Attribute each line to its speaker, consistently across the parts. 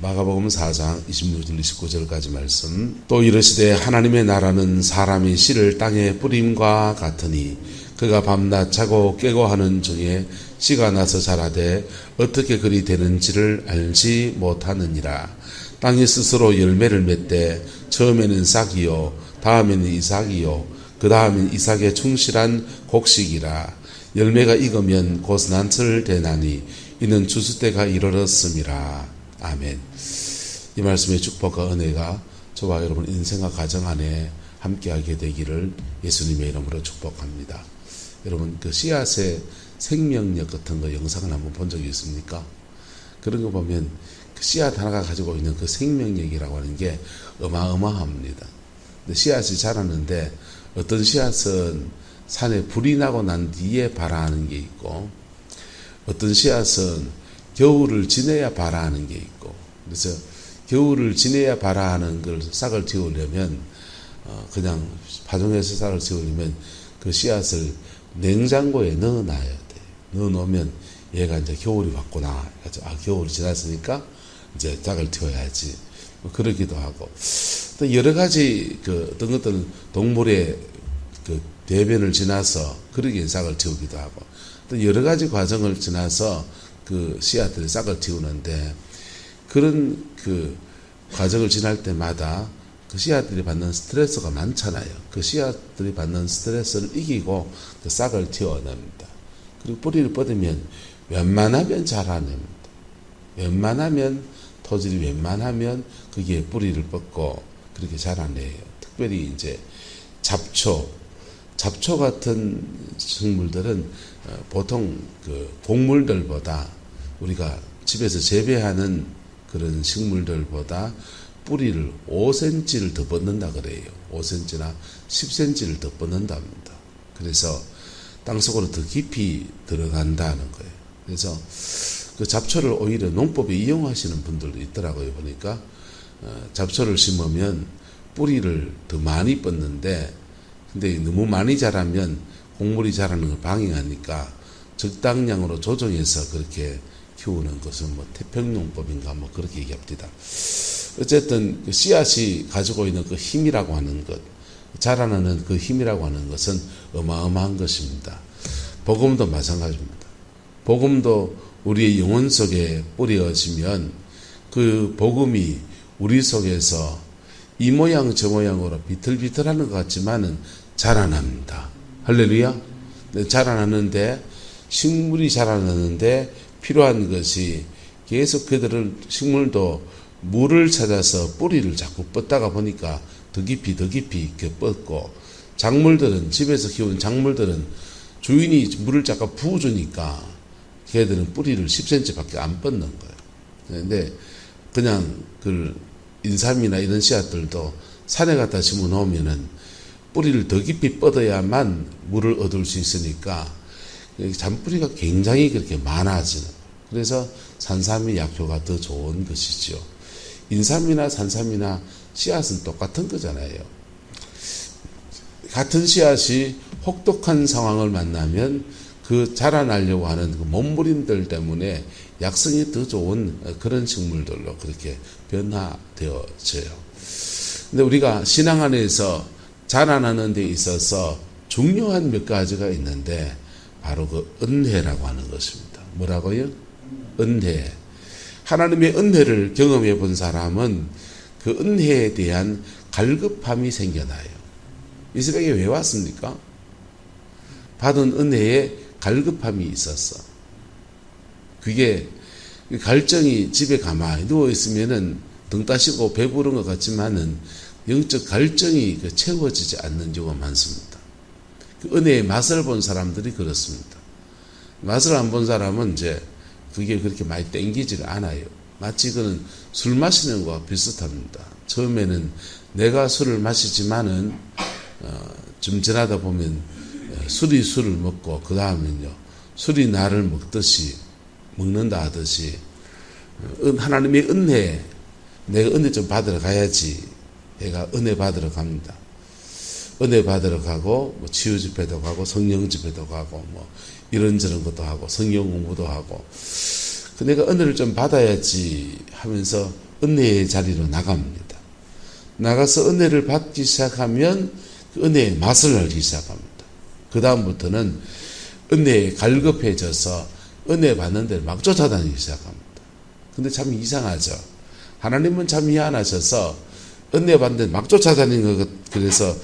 Speaker 1: 마가복음 4장 26절 29절까지 말씀. 또 이르시되 하나님의 나라는 사람이 씨를 땅에 뿌림과 같으니 그가 밤낮 자고 깨고 하는 중에 씨가 나서 자라되 어떻게 그리 되는지를 알지 못하느니라. 땅이 스스로 열매를 맺되 처음에는 싹이요 다음에는 이삭이요 그 다음엔 이삭의 충실한 곡식이라. 열매가 익으면 곧 난철 되나니 이는 추수 때가 이르렀음이라. 아멘. 이 말씀의 축복과 은혜가 저와 여러분 인생과 가정 안에 함께하게 되기를 예수님의 이름으로 축복합니다. 여러분 그 씨앗의 생명력 같은 거 영상을 한번 본 적이 있습니까? 그런 거 보면 그 씨앗 하나가 가지고 있는 그 생명력이라고 하는 게 어마어마합니다. 근데 씨앗이 자라는데 어떤 씨앗은 산에 불이 나고 난 뒤에 발아하는 게 있고 어떤 씨앗은 겨울을 지내야 발아하는 게 있고, 그래서 겨울을 지내야 발아하는 걸 싹을 틔우려면 그냥 파종해서 싹을 틔우려면 그 씨앗을 냉장고에 넣어놔야 돼. 넣어놓으면 얘가 이제 겨울이 왔구나. 겨울이 지났으니까 이제 싹을 틔워야지. 그러기도 하고 또 여러 가지 그 어떤 것들은 동물의 그 대변을 지나서 그러기에 싹을 틔우기도 하고 또 여러 가지 과정을 지나서 그 씨앗들이 싹을 틔우는데 그런 그 과정을 지날 때마다 그 씨앗들이 받는 스트레스가 많잖아요. 그 씨앗들이 받는 스트레스를 이기고 그 싹을 틔워냅니다. 그리고 뿌리를 뻗으면 웬만하면 자라냅니다. 웬만하면 토질이 웬만하면 거기에 뿌리를 뻗고 그렇게 자라내요. 특별히 이제 잡초 같은 식물들은 보통 그 곡물들보다 우리가 집에서 재배하는 그런 식물들보다 뿌리를 5cm를 더 뻗는다 그래요. 5cm나 10cm를 더 뻗는답니다. 그래서 땅속으로 더 깊이 들어간다는 거예요. 그래서 그 잡초를 오히려 농법에 이용하시는 분들도 있더라고요. 보니까 잡초를 심으면 뿌리를 더 많이 뻗는데 근데 너무 많이 자라면 곡물이 자라는 걸 방해하니까 적당량으로 조정해서 그렇게 키우는 것은 뭐 태평농법인가 뭐 그렇게 얘기합니다. 어쨌든 그 씨앗이 가지고 있는 그 힘이라고 하는 것, 자라나는 그 힘이라고 하는 것은 어마어마한 것입니다. 복음도 마찬가지입니다. 복음도 우리의 영혼 속에 뿌려지면 그 복음이 우리 속에서 이 모양 저 모양으로 비틀비틀하는 것 같지만은 자라납니다. 할렐루야. 자라나는데 식물이 자라나는데 필요한 것이 계속 그들은 식물도 물을 찾아서 뿌리를 자꾸 뻗다가 보니까 더 깊이 이렇게 뻗고 작물들은 집에서 키우는 작물들은 주인이 물을 자꾸 부어주니까 걔들은 뿌리를 10cm밖에 안 뻗는 거예요. 그런데 그냥 그 인삼이나 이런 씨앗들도 산에 갖다 심어 놓으면은 뿌리를 더 깊이 뻗어야만 물을 얻을 수 있으니까 잔뿌리가 굉장히 그렇게 많아지는. 그래서 산삼이 약효가 더 좋은 것이죠. 인삼이나 산삼이나 씨앗은 똑같은 거잖아요. 같은 씨앗이 혹독한 상황을 만나면 그 자라나려고 하는 그 몸부림들 때문에 약성이 더 좋은 그런 식물들로 그렇게 변화되어져요. 근데 우리가 신앙 안에서 자라나는 데 있어서 중요한 몇 가지가 있는데 바로 그 은혜라고 하는 것입니다. 뭐라고요? 은혜. 하나님의 은혜를 경험해 본 사람은 그 은혜에 대한 갈급함이 생겨나요. 이 새벽에 왜 왔습니까? 받은 은혜에 갈급함이 있었어. 그게 갈증이 집에 가만히 누워 있으면은 등 따시고 배부른 것 같지만은 영적 갈증이 채워지지 않는 경우가 많습니다. 그 은혜의 맛을 본 사람들이 그렇습니다. 맛을 안 본 사람은 이제 그게 그렇게 많이 땡기지를 않아요. 마치 그는 술 마시는 것과 비슷합니다. 처음에는 내가 술을 마시지만은 좀 지나다 보면 술이 술을 먹고 그 다음은요 술이 나를 먹는다 하듯이 하나님의 은혜, 내가 은혜 좀 받으러 가야지. 내가 은혜 받으러 갑니다. 은혜 받으러 가고 뭐 치유 집회도 가고 성령 집회도 가고 뭐 이런저런 것도 하고 성경 공부도 하고 내가 은혜를 좀 받아야지 하면서 은혜의 자리로 나갑니다. 나가서 은혜를 받기 시작하면 그 은혜의 맛을 알기 시작합니다. 그 다음부터는 은혜에 갈급해져서 은혜 받는 데를 막 쫓아다니기 시작합니다. 근데 참 이상하죠. 하나님은 참 미안하셔서 은혜 받는 데를 막 쫓아다니는 것, 그래서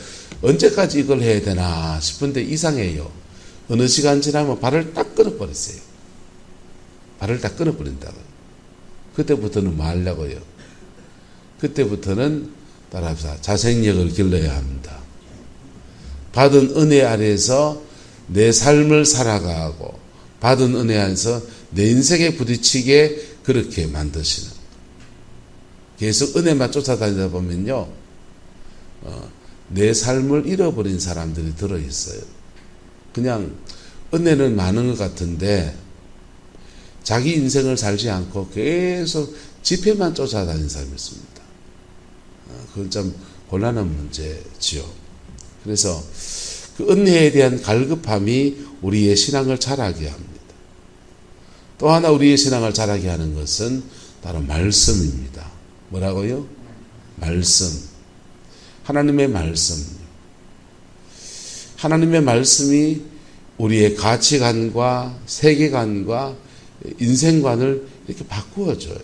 Speaker 1: 언제까지 이걸 해야 되나 싶은데 이상해요. 어느 시간 지나면 발을 딱 끊어버렸어요. 발을 딱 끊어버린다고요. 그때부터는 뭐 하려고요? 그때부터는 따라합시다. 자생력을 길러야 합니다. 받은 은혜 아래에서 내 삶을 살아가고 받은 은혜 안에서 내 인생에 부딪히게 그렇게 만드시는, 계속 은혜만 쫓아다니다 보면요, 내 삶을 잃어버린 사람들이 들어있어요. 그냥 은혜는 많은 것 같은데 자기 인생을 살지 않고 계속 지폐만 쫓아다니는 사람이 있습니다. 그건 참 곤란한 문제지요. 그래서 그 은혜에 대한 갈급함이 우리의 신앙을 자라게 합니다. 또 하나 우리의 신앙을 자라게 하는 것은 바로 말씀입니다. 뭐라고요? 말씀. 하나님의 말씀. 하나님의 말씀이 우리의 가치관과 세계관과 인생관을 이렇게 바꾸어줘요.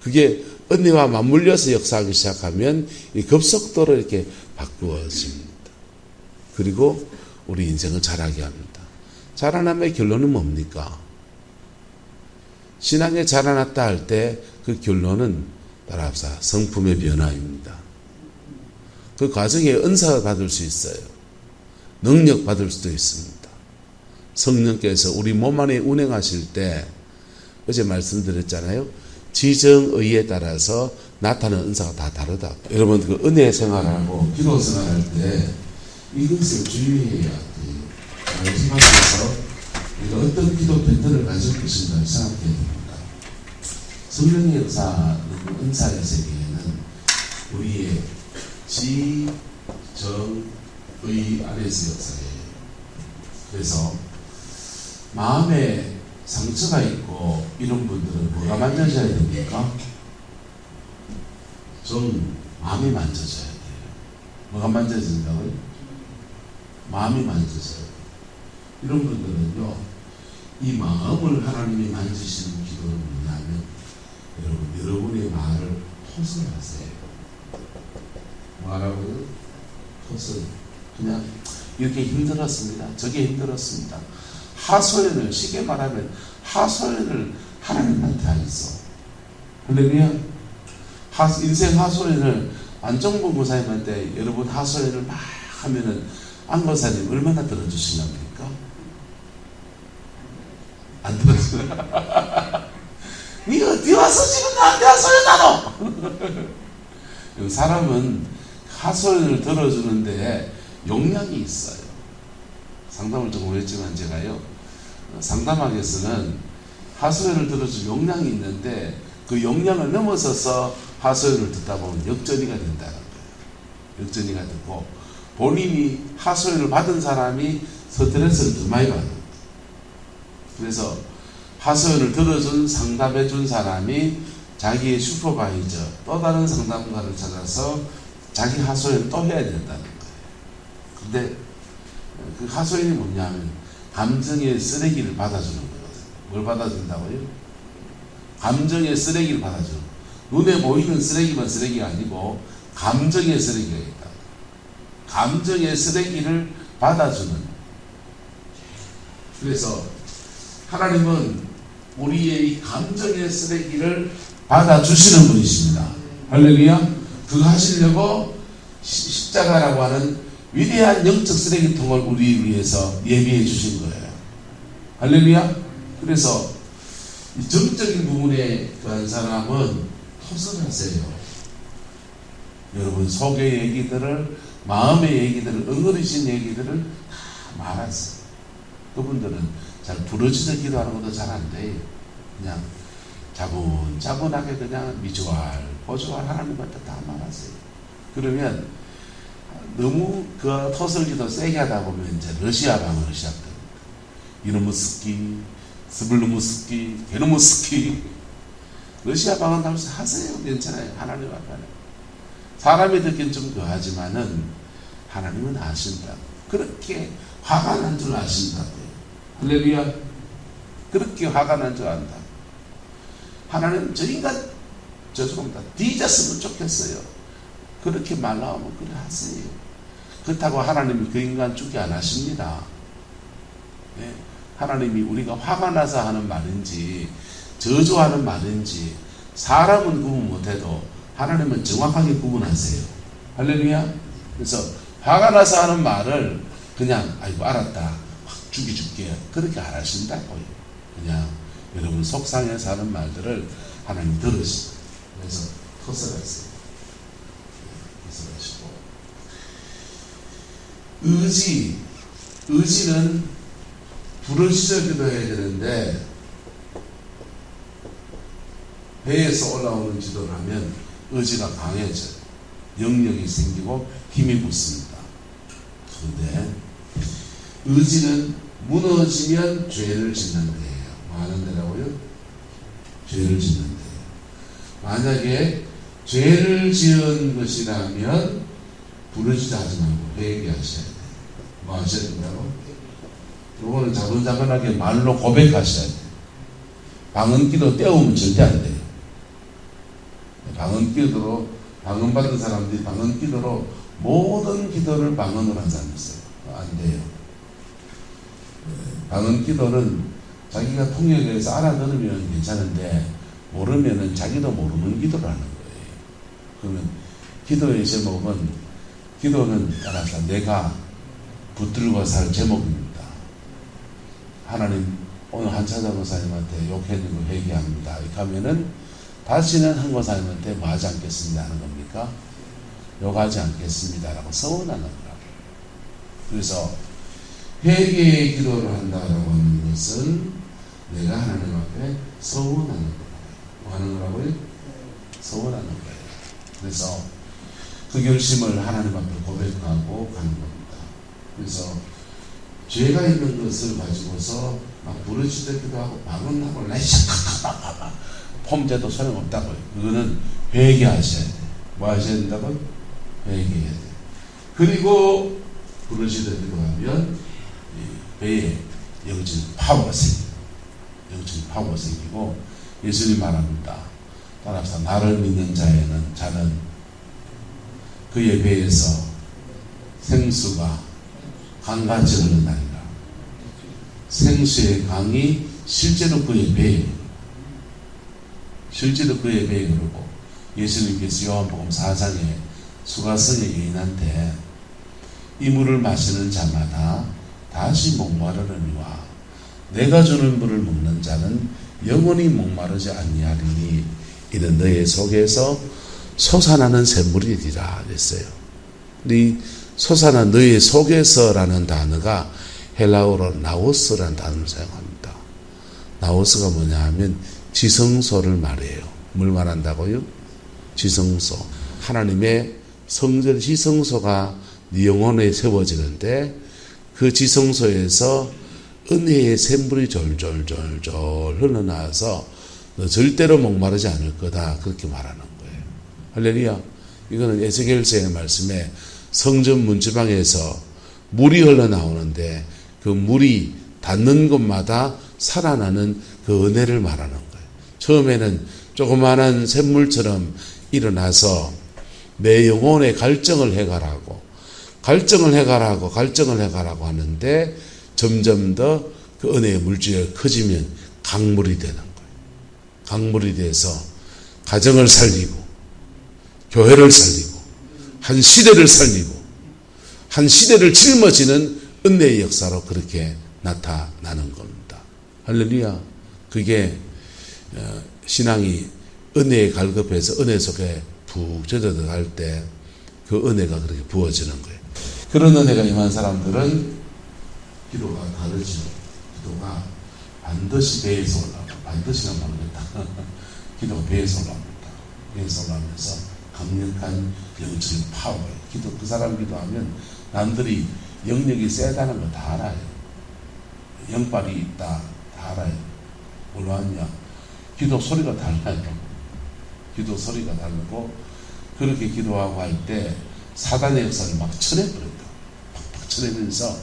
Speaker 1: 그게 은혜와 맞물려서 역사하기 시작하면 급속도로 이렇게 바꾸어집니다. 그리고 우리 인생을 자라게 합니다. 자라남의 결론은 뭡니까? 신앙에 자라났다 할 때 그 결론은 따라합시다. 성품의 변화입니다. 그 과정에 은사 받을 수 있어요. 능력 받을 수도 있습니다. 성령께서 우리 몸 안에 운행하실 때 어제 말씀드렸잖아요. 지정의에 따라서 나타나는 은사가 다 다르다. 여러분 그 은혜 생활하고 기도 생활할 때 이것을 주의해야 돼요. 말씀하면서 우리가 어떤 기도 패턴을 가질 것인가 생각해야 됩니다. 성령의 역사, 은사의 세계에는 우리의 지, 정, 의 아래에서 역사해요. 그래서 마음에 상처가 있고 이런 분들은 뭐가 만져져야 됩니까? 마음이 만져져야 돼요. 뭐가 만져진다고요? 마음이 만져져요. 이런 분들은요, 이 마음을 하나님이 만지시는 기도는 뭐냐면, 여러분의 말을 토설하세요. 뭐라고요? 토설. 그냥 이렇게 힘들었습니다. 저게 힘들었습니다. 하소연을, 쉽게 말하면 하소연을 하나님한테 하겠어. 할렐루야. 인생 하소연을 안정복 목사님한테 여러분 하소연을 막 하면은 안건사님 얼마나 들어주시렵니까? 안 들어주나? 니 어디 와서 지금 나한테 하소연하노? 사람은 하소연을 들어주는데 용량이 있어요. 상담을 조금 했지만 제가요, 상담학에서는 하소연을 들어줄 용량이 있는데 그 용량을 넘어서서 하소연을 듣다 보면 역전이가 된다는 거예요. 역전이가 되고 본인이 하소연을 받은 사람이 스트레스를 더 많이 받는 거예요. 그래서 하소연을 들어준 상담해준 사람이 자기의 슈퍼바이저 또 다른 상담가를 찾아서 자기 하소연을 또 해야 된다는 거예요. 근데 그 하소연이 뭐냐면 감정의 쓰레기를 받아주는 거거든요. 뭘 받아준다고요? 감정의 쓰레기를 받아주는 거예요. 눈에 보이는 쓰레기만 쓰레기가 아니고 감정의 쓰레기가 있다. 감정의 쓰레기를 받아주는. 그래서 하나님은 우리의 이 감정의 쓰레기를 받아주시는 분이십니다. 할렐루야. 그거 하시려고 십자가라고 하는 위대한 영적 쓰레기통을 우리 위해서 예비해 주신 거예요. 할렐루야. 그래서 이 정적인 부분에 그한 사람은 토설하세요. 여러분 속의 얘기들을, 마음의 얘기들을, 응어리신 얘기들을 다 말하세요. 그분들은 잘 부러지게 기도하는 것도 잘 안 돼요. 그냥 차분차분하게 그냥 미주알, 보주알 하나님한테 다 말하세요. 그러면 너무 그 토설기도 세게 하다 보면 이제 러시아 방어로 시작됩니다. 이놈의 스키, 스블놈의 스키, 개놈의 스키. 러시아 방언하면서 하세요. 괜찮아요. 하나님 앞에는. 사람이 듣기는 좀 그하지만은 하나님은 아신다. 그렇게 화가 난 줄 아신다고요. 할렐루야. 그렇게 화가 난 줄 안다. 하나님 저 인간 죄송합니다. 뒤졌으면 좋겠어요. 그렇게 말 나오면 그래 하세요. 그렇다고 하나님이 그 인간 죽게 안 하십니다. 네. 하나님이 우리가 화가 나서 하는 말인지 저주하는 말인지 사람은 구분 못해도 하나님은 정확하게 구분하세요. 할렐루야. 그래서 화가 나서 하는 말을 그냥 아이고 알았다 확 죽여줄게 그렇게 안 하신다고요. 그냥 여러분 속상해서 하는 말들을 하나님 들으시고 그래서 토설하세요. 토설하시고 의지는 부르짖어 기도해야 되는데 배에서 올라오는 기도를 하면 의지가 강해져요. 영역이 생기고 힘이 붙습니다. 그런데 의지는 무너지면 죄를 짓는 데예요. 뭐 하는 데라고요? 죄를 짓는 데예요. 만약에 죄를 지은 것이라면 부르짖어 하지 말고 회개하셔야 돼요. 뭐 하셔야 된다고? 이거는 자분자분하게 말로 고백하셔야 돼요. 방언기도 떼우면 절대 안 돼요. 방언기도로 방언받은 사람들이 방언기도로 모든 기도를 방언으로 한 사람이 있어요. 안 돼요. 방언기도는 자기가 통역해서 알아들으면 괜찮은데 모르면은 자기도 모르는 기도를 하는 거예요. 그러면 기도의 제목은 기도는 따라서 내가 붙들고 살 제목입니다. 하나님 오늘 한차자 권사님한테 욕했는 거 회개합니다. 이렇게 하면은 다시는 한 권사님한테 뭐 하지 않겠습니다 하는 겁니까? 욕하지 않겠습니다라고 서운하는 거라고. 그래서 회개의 기도를 한다라고 하는 것은 내가 하나님 앞에 서운하는 거라고. 뭐 하는 거라고요? 서운하는 거예요. 그래서 그 결심을 하나님 앞에 고백하고 가는 겁니다. 그래서 죄가 있는 것을 가지고서 막 부르짖기도 하고 방언하고 레시카카바바바 폼제도 소용없다고요. 그거는 회개하셔야 돼요. 뭐 하셔야 된다고요? 회개해야 돼요. 그리고 부르짖기도 하면 배에 영적인 파워가 생겨요. 영적인 파워가 생기고 예수님 말합니다. 따라서 나를 믿는 자는 그의 배에서 생수가 강같이 흐르나니라. 생수의 강이 실제로 그의 배에 흐르고 예수님께서 요한복음 4장에 수가성의 여인한테 이 물을 마시는 자마다 다시 목마르느니와 내가 주는 물을 먹는 자는 영원히 목마르지 아니하리니 이는 너의 속에서 솟아나는 샘물이 되리라 그랬어요. 근데 이 솟아나 너의 속에서라는 단어가 헬라어로 나오스라는 단어를 사용합니다. 나오스가 뭐냐 하면 지성소를 말해요. 뭘 말한다고요? 지성소. 하나님의 성전 지성소가 네 영혼에 세워지는데 그 지성소에서 은혜의 샘물이 졸졸졸졸 흘러나와서 너 절대로 목마르지 않을 거다 그렇게 말하는 거예요. 할렐루야. 이거는 에스겔서의 말씀에 성전 문지방에서 물이 흘러나오는데 그 물이 닿는 곳마다 살아나는 그 은혜를 말하는 거예요. 처음에는 조그마한 샘물처럼 일어나서 내 영혼의 갈증을 해결하고 하는데 점점 더 그 은혜의 물질이 커지면 강물이 되는 거예요. 강물이 돼서 가정을 살리고 교회를 살리고 한 시대를 살리고 한 시대를 짊어지는 은혜의 역사로 그렇게 나타나는 겁니다. 할렐루야. 그게 신앙이 은혜에 갈급해서 은혜 속에 푹 젖어 들어갈 때 그 은혜가 그렇게 부어지는 거예요. 그런 은혜가 임한 사람들은 기도가 다르죠. 기도가 반드시 배에서 올라오고 반드시가 모르겠다. 기도가 배에서 올라옵니다. 배에서 올라오면서 강력한 영적인 파워예요. 그 사람 기도하면 남들이 영역이 세다는 거 다 알아요. 영빨이 있다 다 알아요. 뭘로 하냐? 기도 소리가 달라요. 기도 소리가 다르고, 그렇게 기도하고 할 때 사단의 역사를 막 쳐내버린다. 팍팍 쳐내면서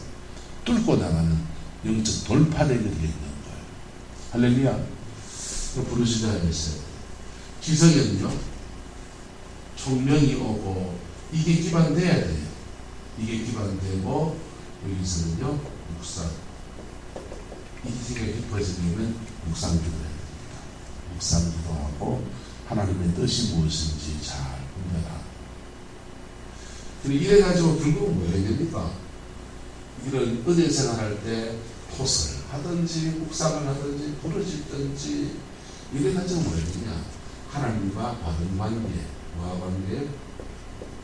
Speaker 1: 뚫고 나가는 영적 돌파력이 있는 거예요. 할렐루야. 부르시자 했어요. 기성에는요, 총명이 오고, 이게 기반돼야 돼요. 이게 기반되고, 여기서는요, 묵상. 이기가 깊어지려면 묵상 기도해야 됩니다. 묵상 기도하고, 하나님의 뜻이 무엇인지 잘 분별하고. 이래가지고 결국은 뭐해야 됩니까? 이런 은혜 생활할 때 토설 하든지 묵상을 하든지 부르짖든지 이래가지고 뭐해야 되냐? 하나님과 바른 관계. 뭐와 관계예요?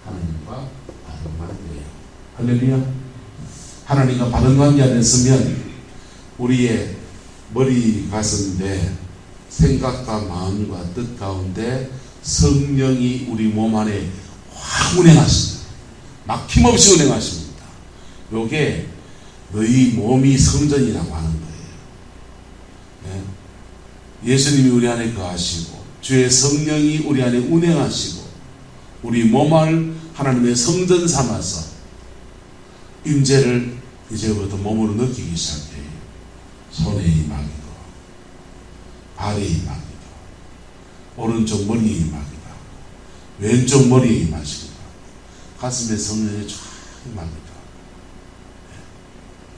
Speaker 1: 하나님과 바른 관계예요. 할렐루야. 하나님과 바른 관계 안에 있으면 우리의 머리, 가슴, 뇌, 생각과 마음과 뜻 가운데 성령이 우리 몸 안에 확 운행하십니다. 막힘없이 운행하십니다. 요게 너희 몸이 성전이라고 하는 거예요. 예수님이 우리 안에 거하시고 주의 성령이 우리 안에 운행하시고 우리 몸을 하나님의 성전 삼아서 임재를 이제부터 몸으로 느끼기 시작해요. 손에 임하기도, 발에 임하기도, 오른쪽 머리에 임하기도, 왼쪽 머리에 임하시기도, 가슴에 성령이 쫙 임하기도.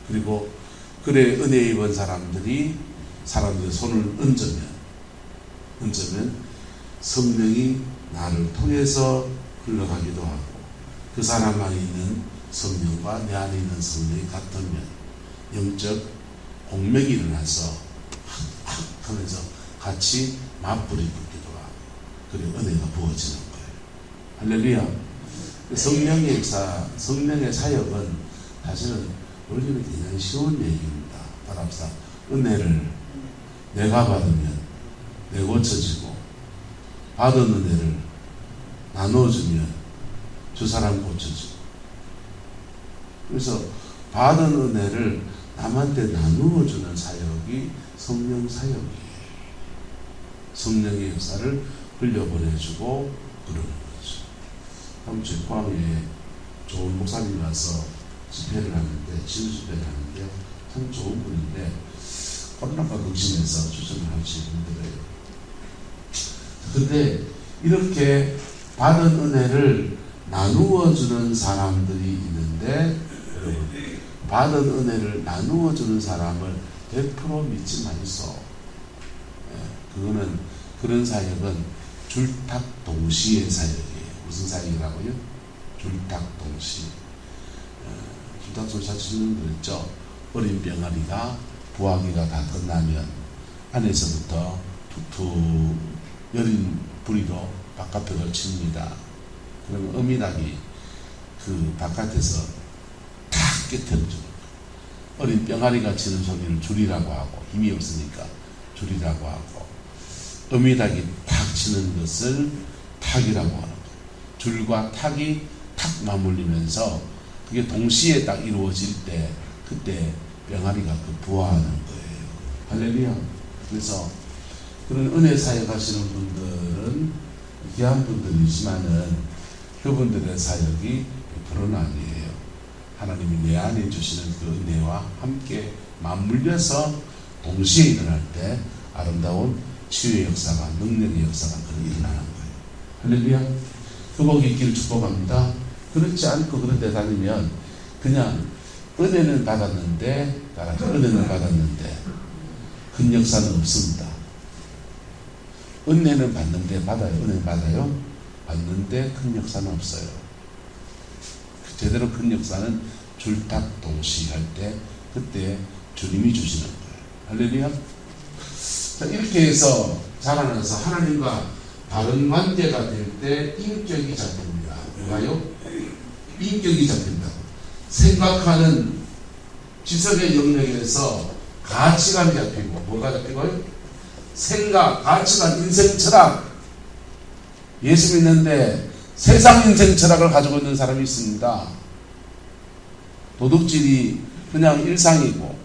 Speaker 1: 그리고 그래 은혜 입은 사람들이 손을 얹으면 성령이 나를 통해서 흘러가기도 하고, 그 사람 안에 있는 성령과 내 안에 있는 성령이 같으면 영적 공명이 일어나서 확 하면서 같이 맞불이 붙기도 하고, 그리고 은혜가 부어지는 거예요. 할렐루야. 성령의 역사, 성령의 사역은 사실은 우리는 굉장히 쉬운 얘기입니다. 따라합시다. 은혜를 내가 받으면 내 고쳐지고, 받은 은혜를 나눠주면 저 사람 고쳐지고. 그래서 받은 은혜를 남한테 나누어주는 사역이 성령 사역이에요. 성령의 역사를 흘려보내주고 그러는 거죠. 다음 주에 포항에 좋은 목사님이 와서 집회를 하는데, 치유 집회를 하는데 참 좋은 분인데 코로나가 극심해서 추천을 할지 힘들어요. 근데 이렇게 받은 은혜를 나누어주는 사람들이 있는데, 여러분, 받은 은혜를 나누어주는 사람을 100% 믿지 마이소. 그거는, 그런 사역은 줄탁동시의 사역이에요. 무슨 사역이라고요? 줄탁동시. 줄탁동시 하시는 분들 있죠? 어린 병아리가 부화기가 다 끝나면 안에서부터 툭툭 여린 뿌리로 바깥벽을 칩니다. 그러면 어미닭이 그 바깥에서 탁 깨트려줘. 어린 병아리가 치는 소리를 줄이라고 하고, 힘이 없으니까 줄이라고 하고, 어미닭이 탁 치는 것을 탁이라고 하는 거예요. 줄과 탁이 탁 맞물리면서 그게 동시에 딱 이루어질 때, 그때 병아리가 부화하는 거예요. 할렐루야. 그래서 그런 은혜 사역 하시는 분들은 귀한 분들이지만은 그분들의 사역이 100%는 아니에요. 하나님이 내 안에 주시는 그 은혜와 함께 맞물려서 동시에 일어날 때 아름다운 치유의 역사가, 능력의 역사가 일어나는 거예요. 할렐루야. 그 복이 있기를 축복합니다. 그렇지 않고 그런 데 다니면 그냥 은혜는 받았는데, 은혜는 받았는데 큰 역사는 없습니다. 은혜는 받는데 받아요. 은혜는 받아요. 받는데 큰 역사는 없어요. 제대로 큰 역사는 줄탁동시 할 때, 그때 주님이 주시는 거예요. 할렐루야. 자, 이렇게 해서 자라나서 하나님과 바른 관계가 될 때 인격이 잡힙니다. 뭐가요? 인격이 잡힌다. 생각하는 지성의 영역에서 가치관이 잡히고, 뭐가 잡히고요? 생각, 가치관, 인생 철학. 예수 믿는데 세상 인생 철학을 가지고 있는 사람이 있습니다. 도둑질이 그냥 일상이고,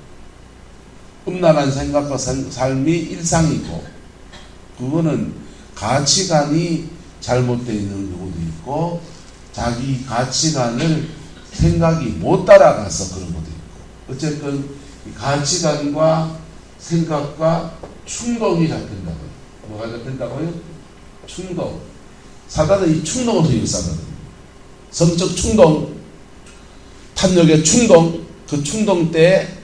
Speaker 1: 음란한 생각과 삶이 일상이고, 그거는 가치관이 잘못되어 있는 경우도 있고, 자기 가치관을 생각이 못 따라가서 그런 것도 있고, 어쨌든 가치관과 생각과 충동이 잡힌다고요. 뭐가 잡힌다고요? 충동. 사단은 이 충동을 통해 싸거든요. 성적 충동, 탐욕의 충동, 그 충동 때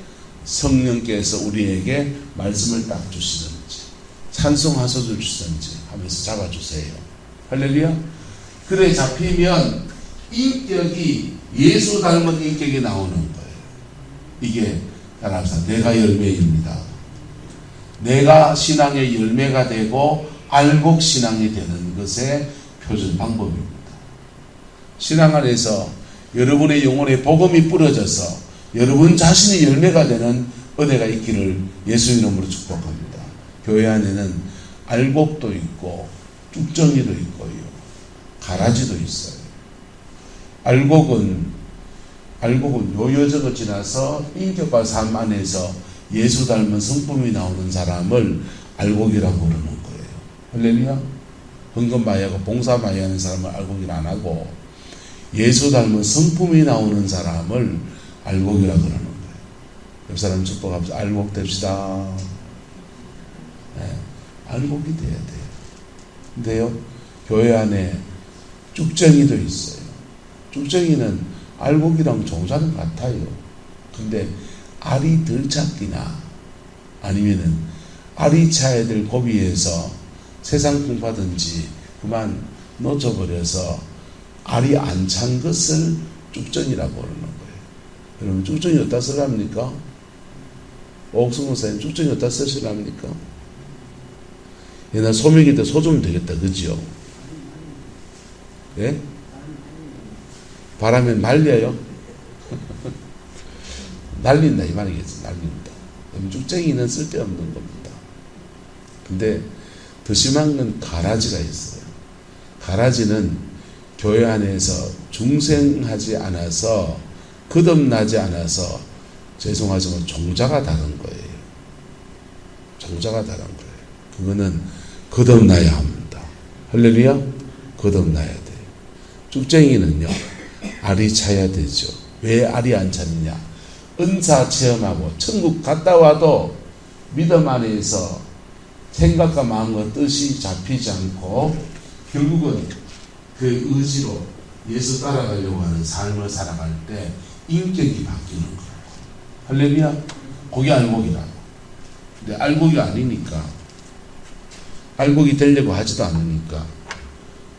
Speaker 1: 성령께서 우리에게 말씀을 딱 주시든지 찬송하소서 주시든지 하면서 잡아주세요. 할렐루야. 그래 잡히면 인격이 예수 닮은 인격이 나오는 거예요. 이게 따라서 내가 열매입니다. 내가 신앙의 열매가 되고 알곡 신앙이 되는 것의 표준 방법입니다. 신앙 안에서 여러분의 영혼에 복음이 뿌려져서 여러분 자신이 열매가 되는 은혜가 있기를 예수 이름으로 축복합니다. 교회 안에는 알곡도 있고 쭉정이도 있고요. 가라지도 있어요. 알곡은 요여정을 지나서 인격과 삶 안에서 예수 닮은 성품이 나오는 사람을 알곡이라고 부르는 거예요. 할렐루야. 헌금마이하고 봉사마이 하는 사람을 알곡이라 안 하고 예수 닮은 성품이 나오는 사람을 알곡이라고 그러는 거예요. 옆 사람 축복하면서 알곡 됩시다. 네, 알곡이 돼야 돼요. 근데요, 교회 안에 쭉정이도 있어요. 쭉정이는 알곡이랑 종자는 같아요. 근데 알이 덜 찾기나 아니면은 알이 차야 될 고비에서 세상 풍파든지 그만 놓쳐버려서 알이 안 찬 것을 쭉정이라고 그러는 거예요. 여러분 쭉정이 어디다 쓰랍니까? 옥승호 사님 쭉정이 어디다 쓰시랍니까? 옛날 소명일 때 소 좀 되겠다, 그지요? 예? 바람에 말려요? 날린다 이 말이겠지. 날린다. 쭉정이는 쓸데없는 겁니다. 근데 더 심한 건 가라지가 있어요. 가라지는 교회 안에서 중생하지 않아서 거듭나지 않아서 죄송하지만 종자가 다른 거예요. 종자가 다른 거예요. 그거는 거듭나야 합니다. 할렐루야. 거듭나야 돼요. 쭉정이는요 알이 차야 되죠. 왜 알이 안 차느냐? 은사 체험하고 천국 갔다 와도 믿음 안에서 생각과 마음과 뜻이 잡히지 않고 결국은 그 의지로 예수 따라가려고 하는 삶을 살아갈 때 인격이 바뀌는 거예요. 할렐루야. 그게 알곡이라고. 근데 알곡이 아니니까, 알곡이 되려고 하지도 않으니까,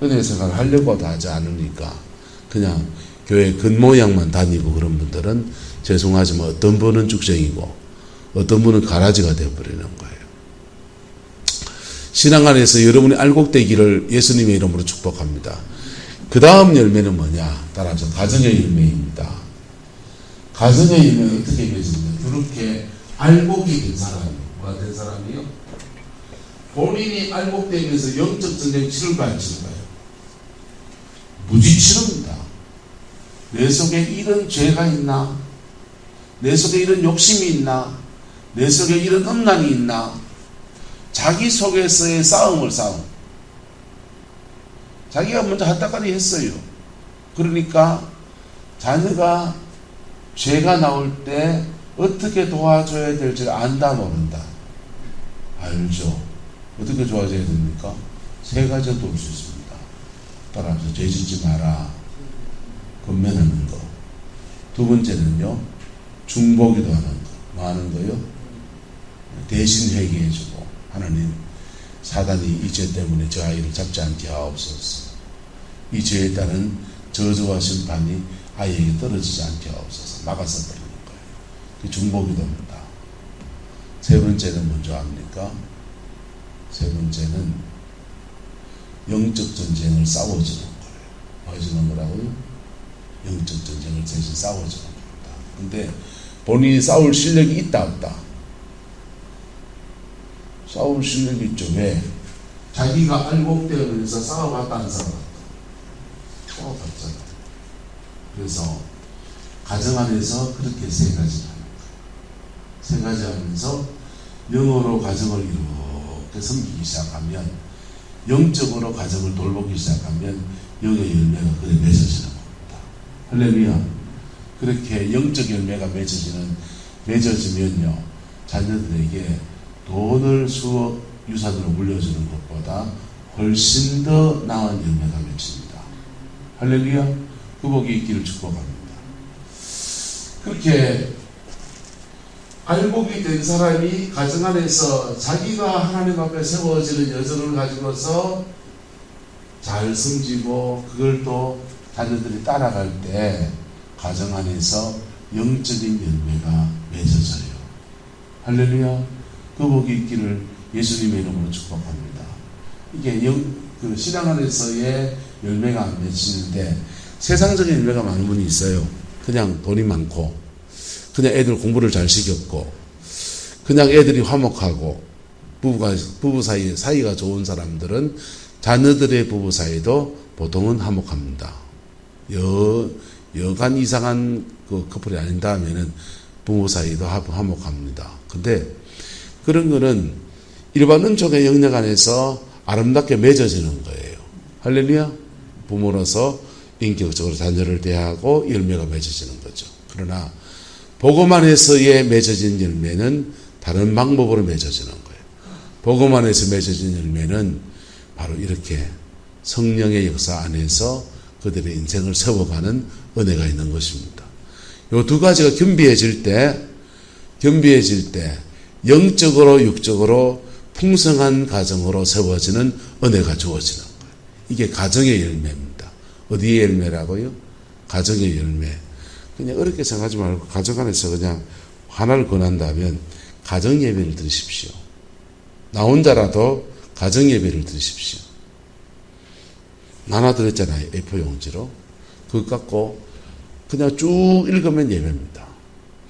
Speaker 1: 은혜 생활을 하려고도 하지 않으니까 그냥 교회 겉모양만 다니고 그런 분들은 죄송하지만 어떤 분은 쭉정이고 어떤 분은 가라지가 되어버리는 거예요. 신앙 안에서 여러분이 알곡되기를 예수님의 이름으로 축복합니다. 그 다음 열매는 뭐냐? 따라서 가정의 열매입니다. 가정의 열매는 어떻게 맺습니까? 그렇게 알곡이 된 사람이, 뭐가 된 사람이요? 본인이 알곡되면서 영적 전쟁 치를 가요, 치를 가요? 무지 치릅니다. 내 속에 이런 죄가 있나? 내 속에 이런 욕심이 있나? 내 속에 이런 음란이 있나? 자기 속에서의 싸움. 자기가 먼저 핫다까리 했어요. 그러니까 자녀가 죄가 나올 때 어떻게 도와줘야 될지 안다 모른다. 알죠. 어떻게 도와줘야 됩니까? 세 가지가 도울 수 있습니다. 따라서 죄 짓지 마라. 권면하는 거. 두 번째는요, 중보기도 하는 거. 뭐 하는 거요? 대신 회개해주고, 하나님, 사단이 이 죄 때문에 저 아이를 잡지 않게 하옵소서. 이 죄에 따른 저주와 심판이 아이에게 떨어지지 않게 하옵소서. 막아서 버리는 거예요. 그 중보기도입니다. 세 번째는 먼저 합니까? 세 번째는 영적 전쟁을 싸워주는 거예요. 뭐 해주는 거라고요? 영적 전쟁을 대신 싸워주는 겁니다. 근데 본인이 싸울 실력이 있다 없다? 싸울 실력이 있죠. 왜? 자기가 알곡되면서 싸워봤다는 사람 싸워봤잖아요. 그래서 가정 안에서 그렇게 세 가지 합니다. 세 가지 하면서 영어로 가정을 이렇게 섬기기 시작하면 영적으로 가정을 돌보기 시작하면 영의 열매가 그래 맺어지는 겁니다. 할렐루야. 그렇게 영적 열매가 맺어지면요, 자녀들에게 돈을 수억 유산으로 물려주는 것보다 훨씬 더 나은 열매가 맺힙니다. 할렐루야. 그 복이 있기를 축복합니다. 그렇게 알복이 된 사람이 가정 안에서 자기가 하나님 앞에 세워지는 여정을 가지고서 잘 섬기고 그걸 또 자녀들이 따라갈 때 가정 안에서 영적인 열매가 맺어져요. 할렐루야. 그 복이 있기를 예수님의 이름으로 축복합니다. 이게 그 신앙 안에서의 열매가 안 맺히는데 세상적인 열매가 많은 분이 있어요. 그냥 돈이 많고, 그냥 애들 공부를 잘 시켰고, 그냥 애들이 화목하고, 부부 사이가 좋은 사람들은 자녀들의 부부 사이도 보통은 화목합니다. 여간 이상한 그 커플이 아닌다 하면은 부부 사이도 화목합니다. 근데 그런 거는 일반론적인 영역 안에서 아름답게 맺어지는 거예요. 할렐루야. 부모로서 인격적으로 자녀를 대하고 열매가 맺어지는 거죠. 그러나 복음 안에서의 맺어진 열매는 다른 방법으로 맺어지는 거예요. 복음 안에서 맺어진 열매는 바로 이렇게 성령의 역사 안에서 그들의 인생을 세워가는 은혜가 있는 것입니다. 이 두 가지가 겸비해질 때 영적으로 육적으로 풍성한 가정으로 세워지는 은혜가 주어지는 거예요. 이게 가정의 열매입니다. 어디의 열매라고요? 가정의 열매. 그냥 어렵게 생각하지 말고 가정 안에서 그냥 하나를 권한다면 가정 예배를 드리십시오. 나 혼자라도 가정 예배를 드리십시오. 나눠드렸잖아요. A4 용지로. 그거 갖고 그냥 쭉 읽으면 예배입니다.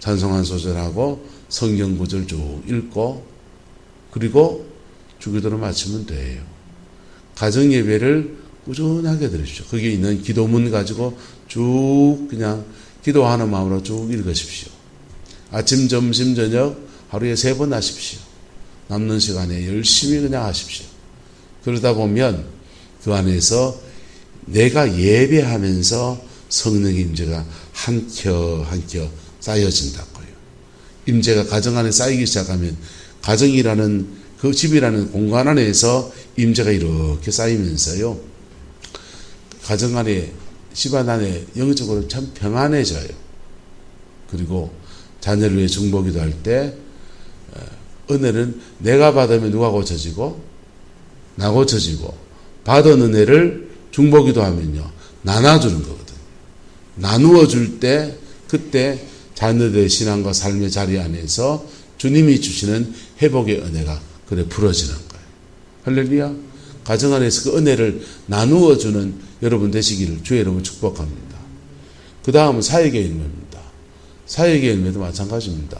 Speaker 1: 찬송 한 소절하고 성경 구절 쭉 읽고 그리고 주기도를 마치면 돼요. 가정 예배를 꾸준하게 드리십시오. 거기에 있는 기도문 가지고 쭉 그냥 기도하는 마음으로 쭉 읽으십시오. 아침, 점심, 저녁 하루에 3번 하십시오. 남는 시간에 열심히 그냥 하십시오. 그러다 보면 그 안에서 내가 예배하면서 성령의 임재가 한 켜 한 켜 쌓여진다고요. 임재가 가정 안에 쌓이기 시작하면 가정이라는 그 집이라는 공간 안에서 임재가 이렇게 쌓이면서요. 가정 안에 집안 안에 영적으로 참 평안해져요. 그리고 자녀를 위해 중보기도 할 때 은혜는 내가 받으면 누가 고쳐지고 나 고쳐지고 받은 은혜를 중보기도 하면요. 나눠주는 거거든요. 나누어 줄 때 그때 자녀들의 신앙과 삶의 자리 안에서 주님이 주시는 회복의 은혜가 그래 풀어지는 거예요. 할렐루야. 가정 안에서 그 은혜를 나누어 주는 여러분 되시기를 주의 이름으로 축복합니다. 그 다음은 사역의 열매입니다. 사역의 열매도 마찬가지입니다.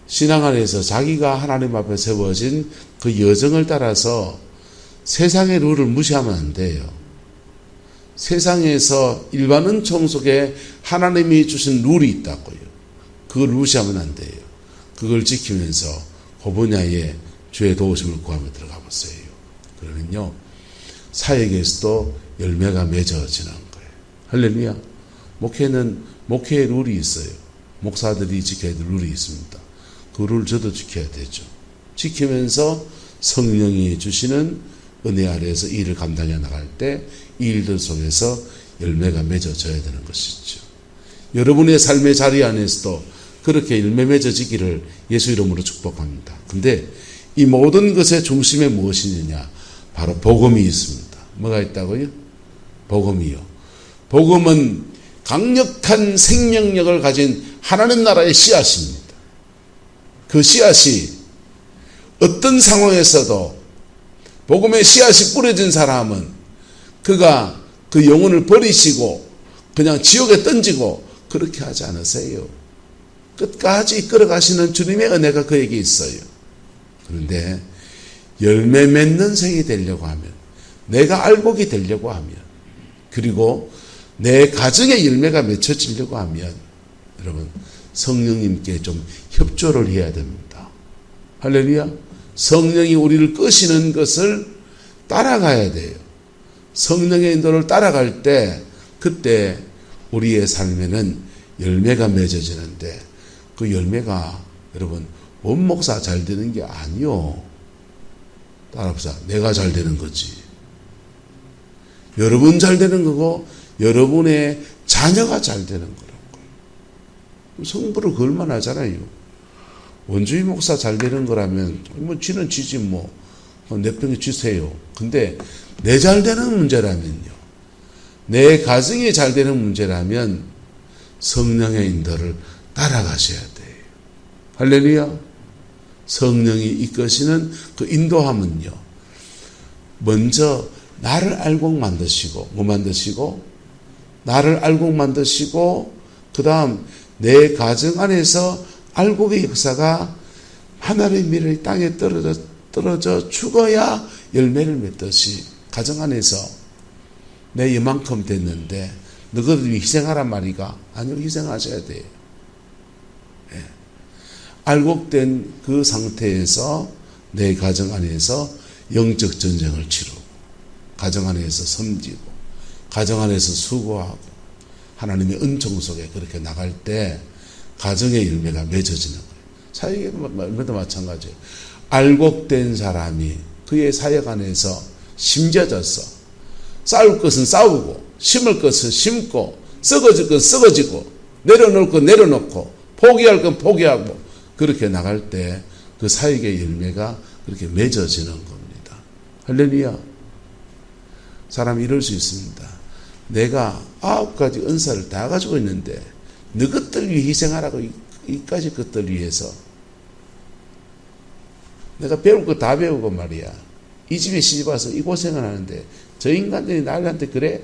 Speaker 1: 신앙 안에서 자기가 하나님 앞에 세워진 그 여정을 따라서 세상의 룰을 무시하면 안 돼요. 세상에서 일반 은총 속에 하나님이 주신 룰이 있다고요. 그걸 무시하면 안 돼요. 그걸 지키면서 그 분야에 주의 도우심을 구하며 들어가 보세요. 그러면요, 사역에서도 열매가 맺어지는 거예요. 할렐루야. 목회는 목회의 룰이 있어요. 목사들이 지켜야 될 룰이 있습니다. 그 룰을 저도 지켜야 되죠. 지키면서 성령이 주시는 은혜 아래에서 일을 감당해 나갈 때 이 일들 속에서 열매가 맺어져야 되는 것이죠. 여러분의 삶의 자리 안에서도 그렇게 열매 맺어지기를 예수 이름으로 축복합니다. 근데 이 모든 것의 중심에 무엇이 있느냐? 바로 복음이 있습니다. 뭐가 있다고요? 복음이요. 복음은 강력한 생명력을 가진 하나님 나라의 씨앗입니다. 그 씨앗이 어떤 상황에서도 복음의 씨앗이 뿌려진 사람은 그가 그 영혼을 버리시고 그냥 지옥에 던지고 그렇게 하지 않으세요. 끝까지 이끌어가시는 주님의 은혜가 그에게 있어요. 그런데 열매 맺는 생이 되려고 하면, 내가 알복이 되려고 하면, 그리고 내 가정의 열매가 맺혀지려고 하면 여러분 성령님께 좀 협조를 해야 됩니다. 할렐루야. 성령이 우리를 끄시는 것을 따라가야 돼요. 성령의 인도를 따라갈 때 그때 우리의 삶에는 열매가 맺어지는데 그 열매가 여러분 원목사 잘 되는 게 아니요. 따라합시다. 내가 잘 되는 거지. 여러분 잘 되는 거고 여러분의 자녀가 잘 되는 거라고. 성부를 걸만 하잖아요. 원주희 목사 잘 되는 거라면 뭐 쥐는 쥐지 뭐 내 평에 쥐세요. 근데 내 잘 되는 문제라면요. 내 가정이 잘 되는 문제라면 성령의 인도를 따라가셔야 돼요. 할렐루야. 성령이 이끄시는 그 인도함은요. 먼저 나를 알곡 만드시고 뭐 만드시고 나를 알곡 만드시고 그 다음 내 가정 안에서 알곡의 역사가 하나님의 미래의 땅에 떨어져 죽어야 열매를 맺듯이 가정 안에서 내 이만큼 됐는데 너희들이 희생하란 말이가 아니요. 희생하셔야 돼요. 예. 알곡된 그 상태에서 내 가정 안에서 영적 전쟁을 치르고 가정 안에서 섬기고 가정 안에서 수고하고 하나님의 은총 속에 그렇게 나갈 때 가정의 열매가 맺어지는 거예요. 사역의 열매도 마찬가지예요. 알곡된 사람이 그의 사역 안에서 심겨져서 싸울 것은 싸우고 심을 것은 심고 썩어질 것은 썩어지고 내려놓을 건 내려놓고 포기할 건 포기하고 그렇게 나갈 때 그 사역의 열매가 그렇게 맺어지는 겁니다. 할렐루야. 사람이 이럴 수 있습니다. 내가 9가지 은사를 다 가지고 있는데 너것들 위해 희생하라고 이까지 것들 위해서 내가 배울 거 다 배우고 말이야. 이 집에 시집 와서 이 고생을 하는데 저 인간들이 나한테 그래?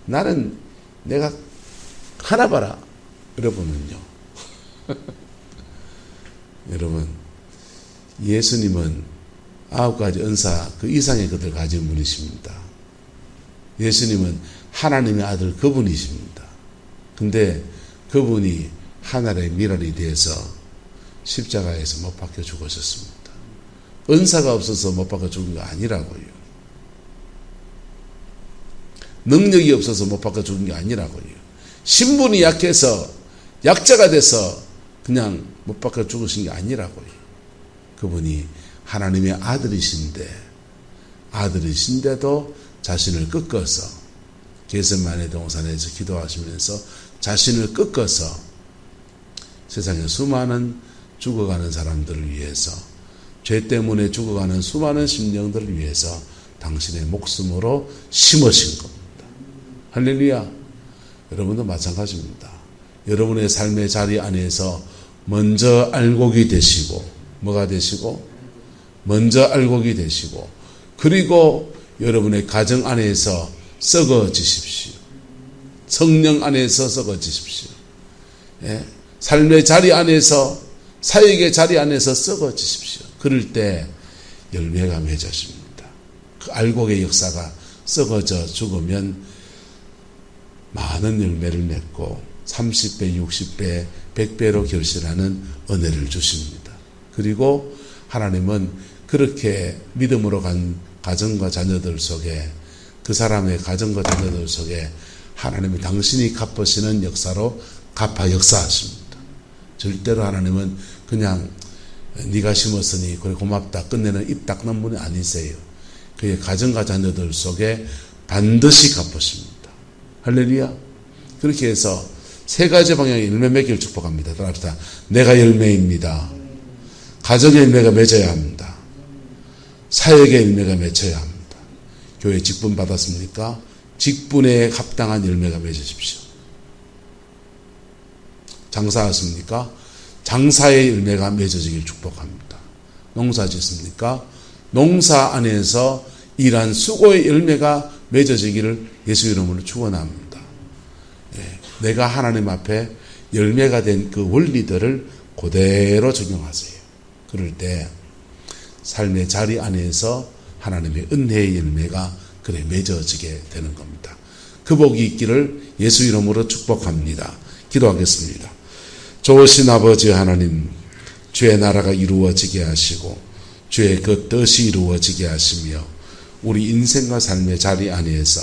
Speaker 1: 나는 내가 하나 봐라. 여러분은요. 여러분 예수님은 9가지 은사 그 이상의 것을 가진 분이십니다. 예수님은 하나님의 아들 그분이십니다. 근데 그분이 하늘의 미랄이 되어서 십자가에서 못 박혀 죽으셨습니다. 은사가 없어서 못 박혀 죽은 게 아니라고요. 능력이 없어서 못 박혀 죽은 게 아니라고요. 신분이 약해서 약자가 돼서 그냥 못 박혀 죽으신 게 아니라고요. 그분이 하나님의 아들이신데도 자신을 꺾어서 겟세마네 동산에서 기도하시면서 자신을 꺾어서 세상에 수많은 죽어가는 사람들을 위해서 죄 때문에 죽어가는 수많은 심령들을 위해서 당신의 목숨으로 심으신 겁니다. 할렐루야. 여러분도 마찬가지입니다. 여러분의 삶의 자리 안에서 먼저 알곡이 되시고 뭐가 되시고 먼저 알곡이 되시고 그리고 여러분의 가정 안에서 썩어지십시오. 성령 안에서 썩어지십시오. 예? 삶의 자리 안에서 사역의 자리 안에서 썩어지십시오. 그럴 때 열매가 맺어집니다. 그 알곡의 역사가 썩어져 죽으면 많은 열매를 맺고 30배, 60배, 100배로 결실하는 은혜를 주십니다. 그리고 하나님은 그렇게 믿음으로 간 가정과 자녀들 속에 그 사람의 가정과 자녀들 속에 하나님이 당신이 갚으시는 역사로 갚아 역사하십니다. 절대로 하나님은 그냥 네가 심었으니 그래 고맙다 끝내는 입 닦는 분이 아니세요. 그의 가정과 자녀들 속에 반드시 갚으십니다. 할렐루야. 그렇게 해서 3가지 방향의 열매 맺기를 축복합니다. 따라합시다. 내가 열매입니다. 가정의 열매가 맺어야 합니다. 사역의 열매가 맺혀야 합니다. 교회 직분 받았습니까? 직분에 합당한 열매가 맺으십시오. 장사하십니까? 장사의 열매가 맺어지길 축복합니다. 농사 짓습니까? 농사 안에서 일한 수고의 열매가 맺어지기를 예수 이름으로 축원합니다. 예, 내가 하나님 앞에 열매가 된 그 원리들을 그대로 적용하세요. 그럴 때 삶의 자리 안에서 하나님의 은혜의 열매가 그래 맺어지게 되는 겁니다. 그 복이 있기를 예수 이름으로 축복합니다. 기도하겠습니다. 좋으신 아버지 하나님, 주의 나라가 이루어지게 하시고 주의 그 뜻이 이루어지게 하시며 우리 인생과 삶의 자리 안에서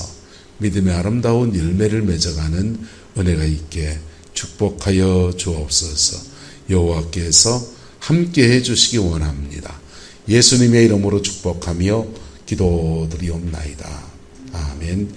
Speaker 1: 믿음의 아름다운 열매를 맺어가는 은혜가 있게 축복하여 주옵소서. 여호와께서 함께해 주시기 원합니다. 예수님의 이름으로 축복하며 기도드리옵나이다. 아멘.